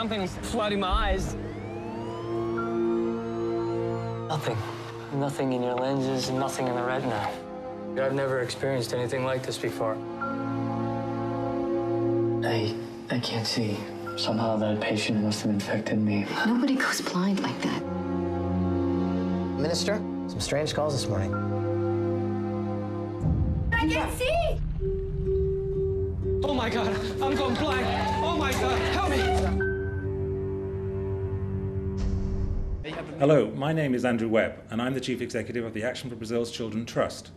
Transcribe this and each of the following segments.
something flooding my eyes. Nothing. Nothing in your lenses, nothing in the retina. I've never experienced anything like this before. I can't see. Somehow that patient must have infected me. Nobody goes blind like that. Minister, some strange calls this morning. I can see! Oh my God, I'm going blind. Oh my God, help me. Hello, my name is Andrew Webb, and I'm the Chief Executive of the Action for Brazil's Children Trust.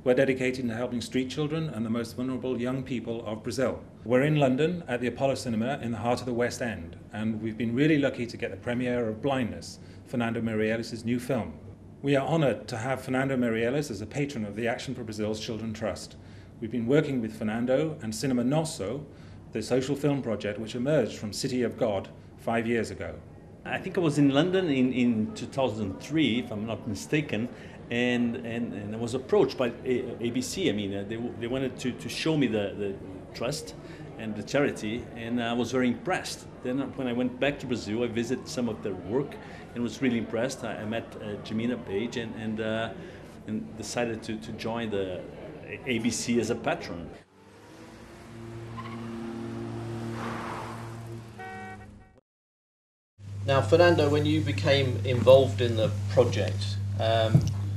We're dedicated to helping street children and the most vulnerable young people of Brazil. We're in London at the Apollo Cinema in the heart of the West End, and we've been really lucky to get the premiere of Blindness, Fernando Meirelles' new film. We are honoured to have Fernando Meirelles as a patron of the Action for Brazil's Children Trust. We've been working with Fernando and Cinema Nosso, the social film project which emerged from City of God 5 years ago. I think I was in London in 2003, if I'm not mistaken, and I was approached by ABC. I mean, they wanted to show me the trust and the charity, and I was very impressed. Then when I went back to Brazil, I visited some of their work and was really impressed. I met Jemina Page and decided to join the ABC as a patron. Now, Fernando, when you became involved in the project,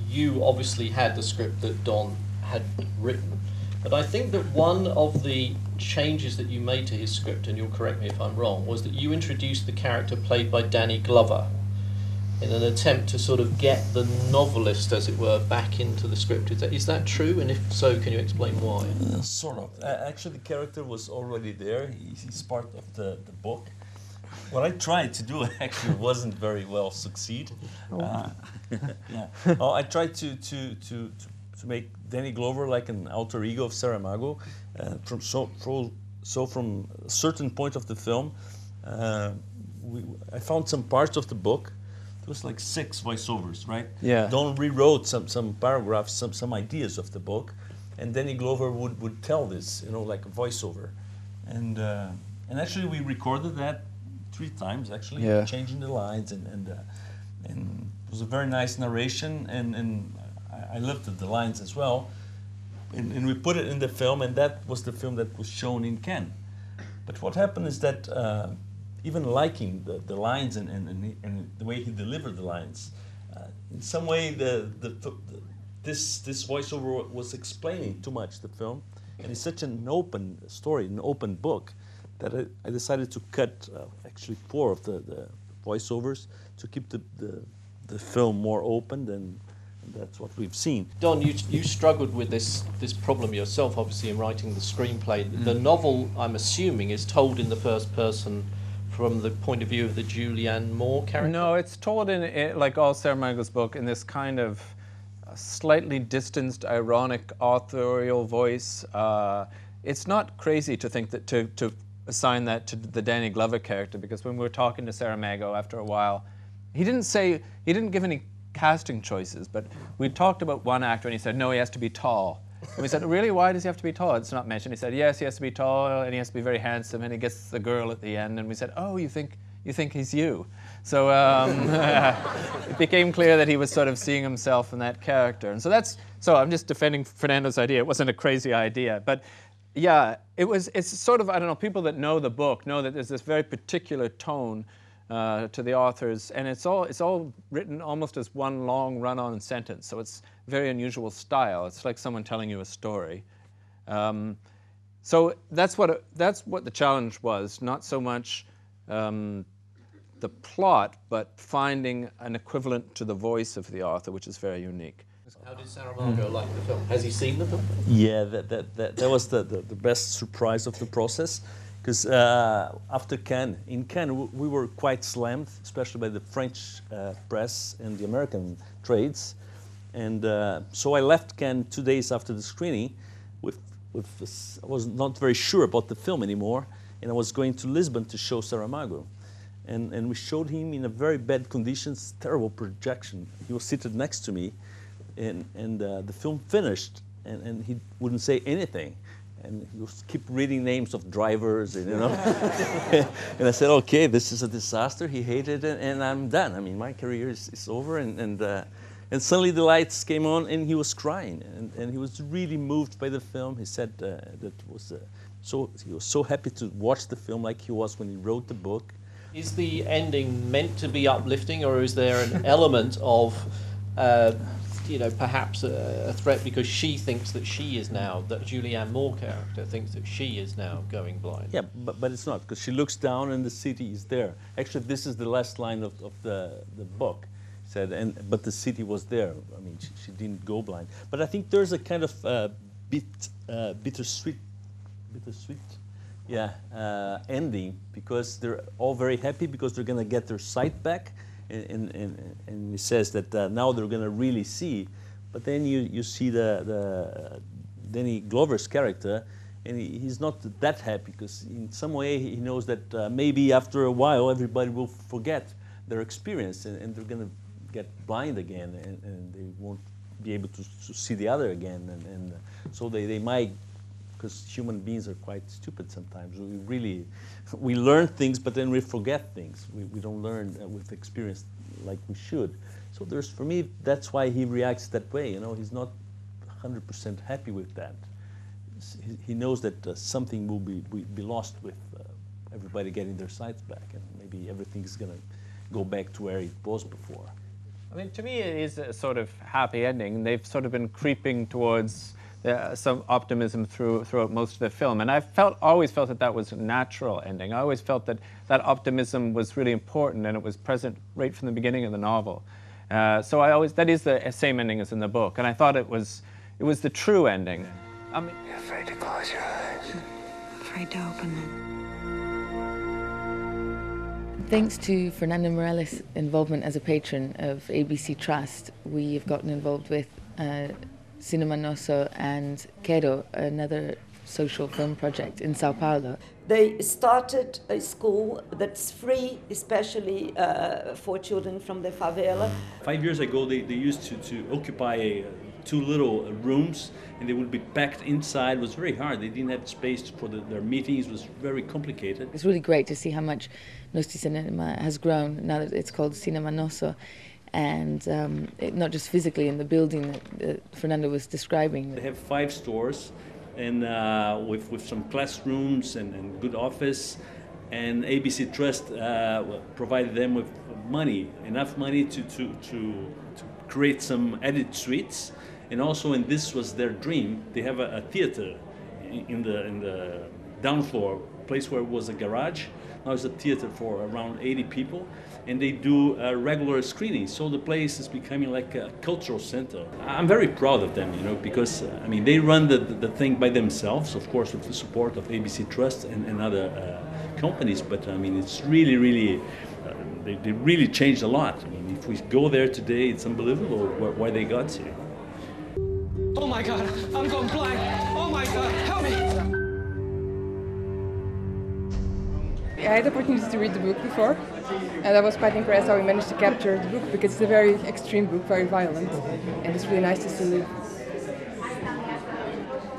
you obviously had the script that Don had written, but I think that one of the changes that you made to his script, and you'll correct me if I'm wrong, was that you introduced the character played by Danny Glover in an attempt to sort of get the novelist, as it were, back into the script. Is that true? And if so, can you explain why? Sort of. Actually, the character was already there. He's part of the book. What I tried to do actually wasn't very well succeed. Yeah. Well, I tried to make Danny Glover like an alter ego of Saramago. From a certain point of the film, I found some parts of the book. There was like 6 voiceovers, right? Yeah. Don rewrote some paragraphs, some ideas of the book, and Danny Glover would tell this, like a voiceover, and actually we recorded that 3 times actually, yeah, changing the lines, and it was a very nice narration, and I lifted the lines as well, and we put it in the film, and that was the film that was shown in Cannes. But what happened is that even liking the lines and the way he delivered the lines, in some way this voiceover was explaining too much the film, and it's such an open story, an open book, that I decided to cut actually 4 of the voiceovers to keep the film more open, and that's what we've seen. Don, you struggled with this problem yourself, obviously, in writing the screenplay. The novel, I'm assuming, is told in the first person from the point of view of the Julianne Moore character? No, it's told in like all Saramago's book, in this kind of slightly distanced, ironic, authorial voice. It's not crazy to think that to assign that to the Danny Glover character, because when we were talking to Saramago after a while, he didn't give any casting choices, but we talked about one actor and he said, no, he has to be tall. And we said, really, why does he have to be tall? It's not mentioned. He said, yes, he has to be tall and he has to be very handsome, and he gets the girl at the end. And we said, oh, you think he's you? So it became clear that he was sort of seeing himself in that character. And so I'm just defending Fernando's idea. It wasn't a crazy idea, but yeah, it's sort of, I don't know, people that know the book know that there's this very particular tone to the authors, and it's all written almost as one long run-on sentence, so it's very unusual style. It's like someone telling you a story. So that's what the challenge was, not so much the plot, but finding an equivalent to the voice of the author, which is very unique. How did Saramago like the film? Has he seen the film? Yeah, that was the best surprise of the process, because after Cannes, in Cannes we were quite slammed, especially by the French press and the American trades, and so I left Cannes 2 days after the screening I was not very sure about the film anymore, and I was going to Lisbon to show Saramago. And we showed him in a very bad conditions, terrible projection. He was seated next to me, and the film finished, and he wouldn't say anything. And he was keep reading names of drivers, and, you know. And I said, okay, this is a disaster. He hated it, and I'm done. I mean, my career is over. And suddenly the lights came on, and he was crying, and he was really moved by the film. He said that was he was so happy to watch the film like he was when he wrote the book. Is the ending meant to be uplifting, or is there an element of perhaps a threat because she thinks that she is now, that Julianne Moore character thinks that she is now going blind? Yeah, but it's not, because she looks down and the city is there. Actually, this is the last line of the book. Said, but the city was there. I mean, she didn't go blind. But I think there's a kind of bittersweet, ending, because they're all very happy because they're going to get their sight back. And he says that now they're going to really see. But then you see the Danny Glover's character, and he's not that happy because in some way he knows that maybe after a while everybody will forget their experience and they're going to get blind again, and they won't be able to see the other again. And so they might, because human beings are quite stupid sometimes. We learn things, but then we forget things. We don't learn with experience like we should. So for me, that's why he reacts that way. You know, he's not 100% happy with that. He knows that something will be lost with everybody getting their sights back, and maybe everything's going to go back to where it was before. I mean, to me, it is a sort of happy ending. They've sort of been creeping towards some optimism throughout most of the film, and I always felt that was a natural ending. I always felt that optimism was really important, and it was present right from the beginning of the novel. So that is the same ending as in the book, and I thought it was the true ending. I mean, you're afraid to close your eyes. Afraid to open them. Thanks to Fernando Meirelles' involvement as a patron of ABC Trust, we've gotten involved with Cinema Nosso and Quero, another social film project in Sao Paulo. They started a school that's free, especially for children from the favela. 5 years ago, they used to occupy 2 little rooms, and they would be packed inside. It was very hard. They didn't have space for their meetings. It was very complicated. It's really great to see how much Nostri Cinema has grown now that it's called Cinema Nosso, and not just physically in the building that Fernando was describing. They have 5 stores, and with some classrooms and good office, and ABC Trust provided them with enough money to create some edit suites. And also, and this was their dream, they have a theater in the down floor, place where it was a garage. Now it's a theater for around 80 people, and they do regular screenings. So the place is becoming like a cultural center. I'm very proud of them, you know, because I mean they run the thing by themselves, of course, with the support of ABC Trust and other companies. But I mean, it's really they really changed a lot. I mean, if we go there today, it's unbelievable where they got to. Oh my God, I'm going blind. Oh my God, help me. I had the opportunity to read the book before, and I was quite impressed how we managed to capture the book, because it's a very extreme book, very violent, and it's really nice to see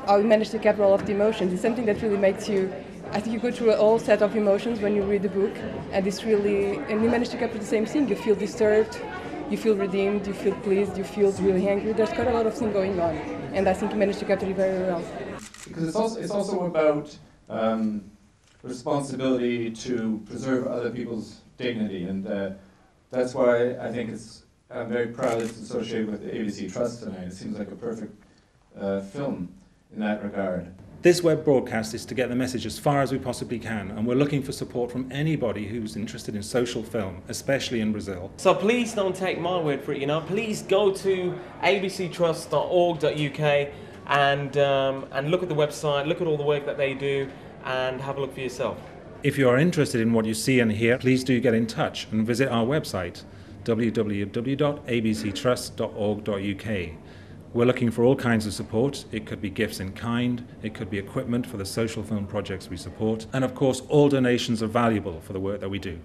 how we managed to capture all of the emotions. It's something that really makes you, I think you go through a whole set of emotions when you read the book, and we managed to capture the same thing. You feel disturbed, you feel redeemed, you feel pleased, you feel really angry. There's quite a lot of things going on, and I think you managed to capture it very well. Because it's also about responsibility to preserve other people's dignity, and that's why I think I'm very proud it's associated with the ABC Trust tonight. It seems like a perfect film in that regard. This web broadcast is to get the message as far as we possibly can, and we're looking for support from anybody who's interested in social film, especially in Brazil. So please don't take my word for it, you know. Please go to abctrust.org.uk and look at the website, look at all the work that they do, and have a look for yourself. If you are interested in what you see and hear, please do get in touch and visit our website, www.abctrust.org.uk. We're looking for all kinds of support. It could be gifts in kind, it could be equipment for the social film projects we support, and of course all donations are valuable for the work that we do.